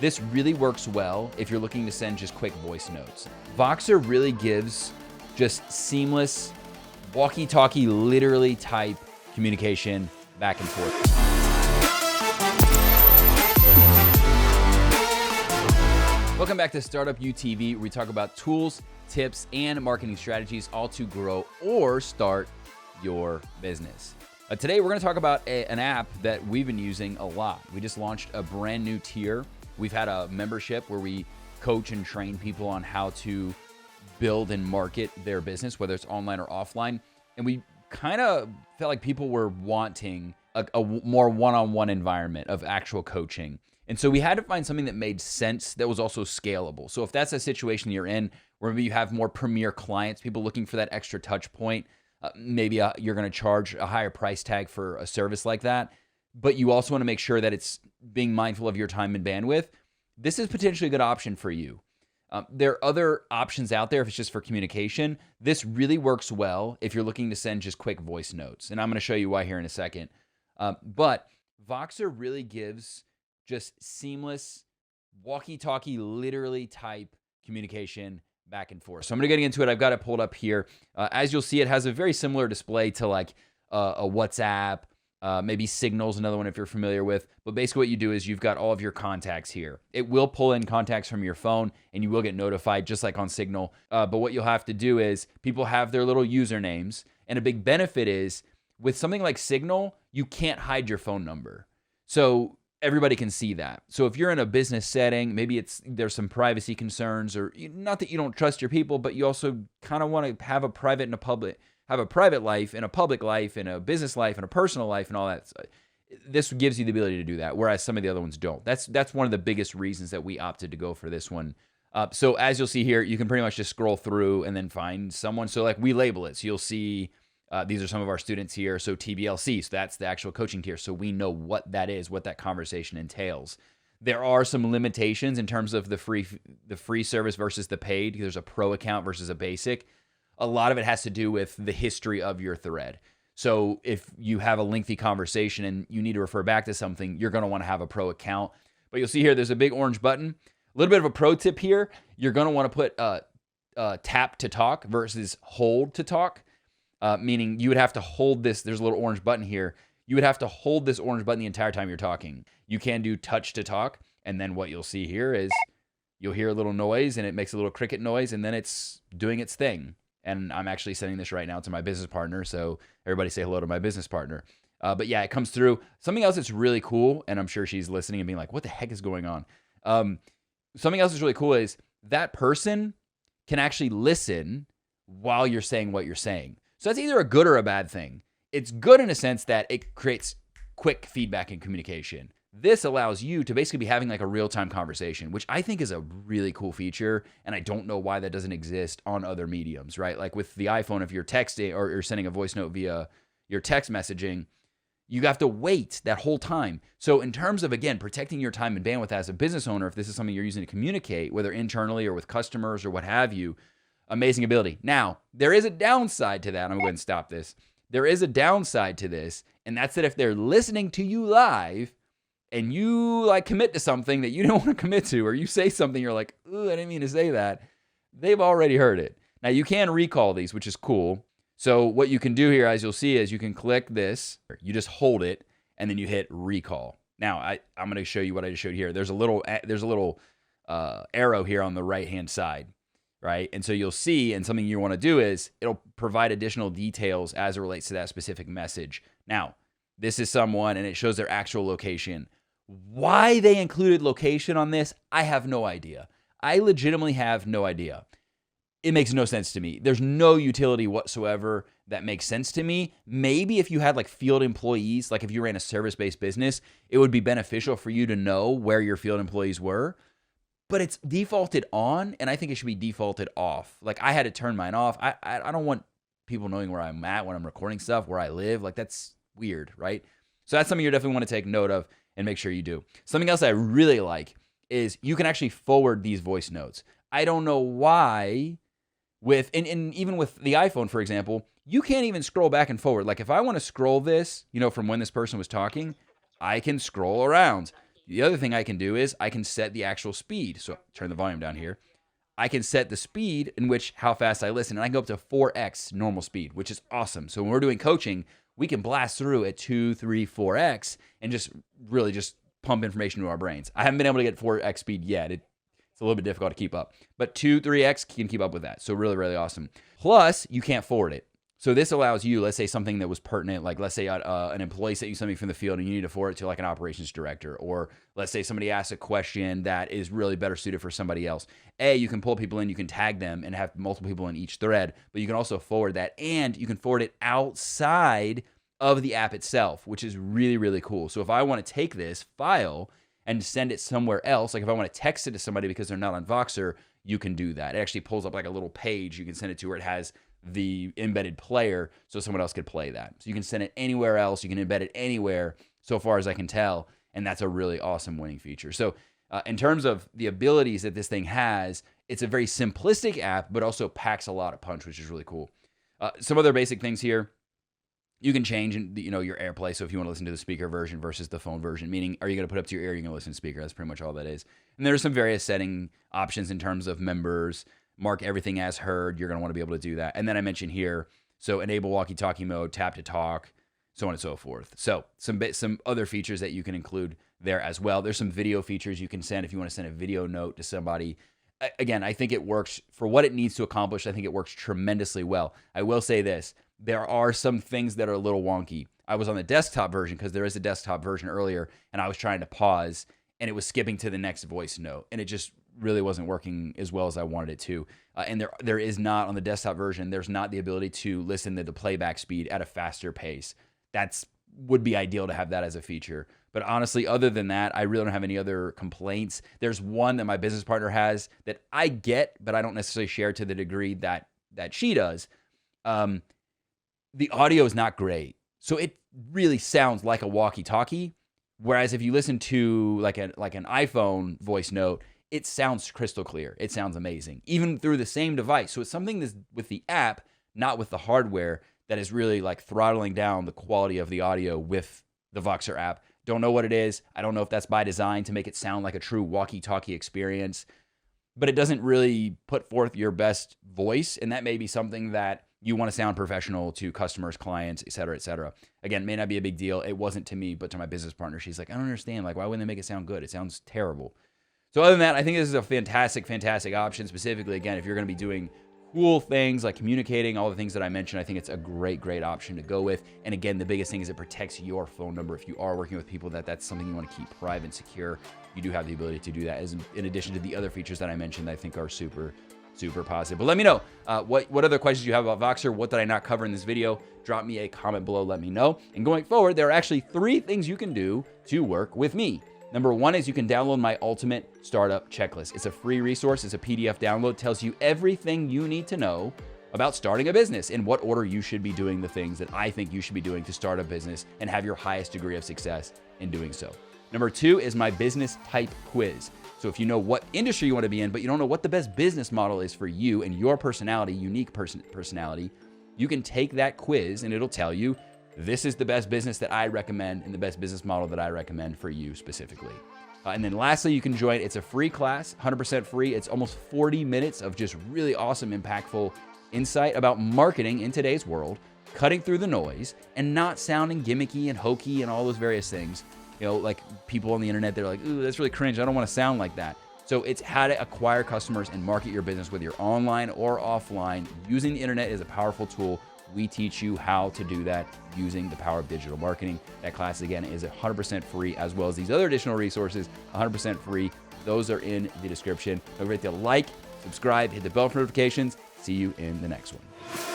This really works well if you're looking to send just quick voice notes. Voxer really gives just seamless, walkie-talkie, literally type communication back and forth. Welcome back to Startup UTV, where we talk about tools, tips, and marketing strategies, all to grow or start your business. Today, we're going to talk about an app that we've been using a lot. We just launched a brand new tier. We've had a membership where we coach and train people on how to build and market their business, whether it's online or offline. And we kind of felt like people were wanting a more one-on-one environment of actual coaching. And so we had to find something that made sense that was also scalable. So if that's a situation you're in, where maybe you have more premier clients, people looking for that extra touch point, maybe you're going to charge a higher price tag for a service like that, but you also want to make sure that it's being mindful of your time and bandwidth, this is potentially a good option for you. There are other options out there if it's just for communication. This really works well if you're looking to send just quick voice notes. And I'm going to show you why here in a second. But Voxer really gives just seamless, walkie-talkie, literally type communication back and forth. So I'm going to get into it. I've got it pulled up here. As you'll see, it has a very similar display to like a WhatsApp, maybe Signal's another one if you're familiar with. But basically what you do is you've got all of your contacts here. It will pull in contacts from your phone and you will get notified just like on Signal. But what you'll have to do is people have their little usernames. And a big benefit is with something like Signal, you can't hide your phone number. So everybody can see that. So if you're in a business setting, maybe there's some privacy concerns, or not that you don't trust your people, but you also kind of want to have a private and have a private life and a public life and a business life and a personal life and all that. This gives you the ability to do that, whereas some of the other ones don't. That's one of the biggest reasons that we opted to go for this one. So as you'll see here, you can pretty much just scroll through and then find someone. So like we label it. So you'll see these are some of our students here. So TBLC, so that's the actual coaching tier. So we know what that is, what that conversation entails. There are some limitations in terms of the free service versus the paid. There's a pro account versus a basic. A lot of it has to do with the history of your thread. So if you have a lengthy conversation and you need to refer back to something, you're going to want to have a pro account. But you'll see here, there's a big orange button. A little bit of a pro tip here. You're going to want to put tap to talk versus hold to talk. Meaning you would have to hold this. There's a little orange button here. You would have to hold this orange button the entire time you're talking. You can do touch to talk. And then what you'll see here is you'll hear a little noise and it makes a little cricket noise and then it's doing its thing. And I'm actually sending this right now to my business partner. So everybody say hello to my business partner. But yeah, it comes through. Something else that's really cool, and I'm sure she's listening and being like, what the heck is going on? Something else that's really cool is that person can actually listen while you're saying what you're saying. So that's either a good or a bad thing. It's good in a sense that it creates quick feedback and communication. This allows you to basically be having like a real-time conversation, which I think is a really cool feature. And I don't know why that doesn't exist on other mediums, right? Like with the iPhone, if you're texting or you're sending a voice note via your text messaging, you have to wait that whole time. So in terms of, again, protecting your time and bandwidth as a business owner, if this is something you're using to communicate, whether internally or with customers or what have you, amazing ability. Now, there is a downside to that. I'm going to go ahead and stop this. There is a downside to this, and that's that if they're listening to you live and you like commit to something that you don't want to commit to, or you say something you're like, ooh, I didn't mean to say that, they've already heard it. Now, you can recall these, which is cool. So what you can do here, as you'll see, is you can click this, you just hold it, and then you hit recall. Now, I'm going to show you what I just showed here. There's a little arrow here on the right-hand side. Right. And so you'll see, and something you want to do is it'll provide additional details as it relates to that specific message. Now, this is someone and it shows their actual location. Why they included location on this, I have no idea. I legitimately have no idea. It makes no sense to me. There's no utility whatsoever that makes sense to me. Maybe if you had like field employees, like if you ran a service-based business, it would be beneficial for you to know where your field employees were. But it's defaulted on, and I think it should be defaulted off. Like I had to turn mine off. I don't want people knowing where I'm at when I'm recording stuff, where I live. Like that's weird, right? So that's something you definitely want to take note of and make sure you do. Something else I really like is you can actually forward these voice notes. I don't know why and even with the iPhone, for example, you can't even scroll back and forward. Like if I want to scroll this, from when this person was talking, I can scroll around. The other thing I can do is I can set the actual speed. So turn the volume down here. I can set the speed in which how fast I listen, and I can go up to 4x normal speed, which is awesome. So when we're doing coaching, we can blast through at 2, 3, 4x and just really just pump information to our brains. I haven't been able to get 4x speed yet. It's a little bit difficult to keep up, but 2, 3x can keep up with that. So really, really awesome. Plus, you can't forward it. So this allows you, let's say something that was pertinent, like let's say an employee sent you something from the field and you need to forward it to like an operations director, or let's say somebody asks a question that is really better suited for somebody else. You can pull people in, you can tag them and have multiple people in each thread, but you can also forward that, and you can forward it outside of the app itself, which is really, really cool. So if I want to take this file and send it somewhere else, like if I want to text it to somebody because they're not on Voxer, you can do that. It actually pulls up like a little page you can send it to where it has the embedded player so someone else could play that. So you can send it anywhere else. You can embed it anywhere, so far as I can tell, and that's a really awesome winning feature. So in terms of the abilities that this thing has, it's a very simplistic app, but also packs a lot of punch, which is really cool. Some other basic things here. You can change, your AirPlay. So if you want to listen to the speaker version versus the phone version, meaning are you going to put up to your ear, you're going to listen to speaker. That's pretty much all that is. And there's some various setting options in terms of members. Mark everything as heard. You're going to want to be able to do that. And then I mentioned here, so enable walkie-talkie mode, tap to talk, so on and so forth. So some other features that you can include there as well. There's some video features you can send if you want to send a video note to somebody. Again, I think it works for what it needs to accomplish. I think it works tremendously well. I will say this. There are some things that are a little wonky. I was on the desktop version because there is a desktop version earlier, and I was trying to pause, and it was skipping to the next voice note, and it just really wasn't working as well as I wanted it to. And there is not, on the desktop version, there's not the ability to listen to the playback speed at a faster pace. Would be ideal to have that as a feature. But honestly, other than that, I really don't have any other complaints. There's one that my business partner has that I get, but I don't necessarily share to the degree that she does. The audio is not great. So it really sounds like a walkie-talkie. Whereas if you listen to like an iPhone voice note, it sounds crystal clear. It sounds amazing, even through the same device. So it's something that's with the app, not with the hardware, that is really like throttling down the quality of the audio with the Voxer app. Don't know what it is. I don't know if that's by design to make it sound like a true walkie-talkie experience, but it doesn't really put forth your best voice. And that may be something that you want to sound professional to customers, clients, et cetera, et cetera. Again, may not be a big deal. It wasn't to me, but to my business partner, she's like, I don't understand. Like, why wouldn't they make it sound good? It sounds terrible. So other than that, I think this is a fantastic, fantastic option. Specifically, again, if you're going to be doing cool things like communicating, all the things that I mentioned, I think it's a great, great option to go with. And again, the biggest thing is it protects your phone number. If you are working with people that's something you want to keep private and secure, you do have the ability to do that, as in addition to the other features that I mentioned that I think are super, super positive. But let me know what other questions you have about Voxer. What did I not cover in this video? Drop me a comment below. Let me know. And going forward, there are actually 3 things you can do to work with me. Number 1 is you can download my ultimate startup checklist. It's a free resource. It's a PDF download. It tells you everything you need to know about starting a business, in what order you should be doing the things that I think you should be doing to start a business and have your highest degree of success in doing so. Number 2 is my business type quiz. So if you know what industry you want to be in, but you don't know what the best business model is for you and your personality, unique personality, you can take that quiz and it'll tell you, this is the best business that I recommend and the best business model that I recommend for you specifically. And then lastly, you can join. It's a free class, 100% free. It's almost 40 minutes of just really awesome, impactful insight about marketing in today's world, cutting through the noise and not sounding gimmicky and hokey and all those various things. You know, like people on the internet, they're like, ooh, that's really cringe. I don't want to sound like that. So it's how to acquire customers and market your business, whether you're online or offline. Using the internet is a powerful tool. We teach you how to do that using the power of digital marketing. That class, again, is 100% free, as well as these other additional resources, 100% free. Those are in the description. Don't forget to like, subscribe, hit the bell for notifications. See you in the next one.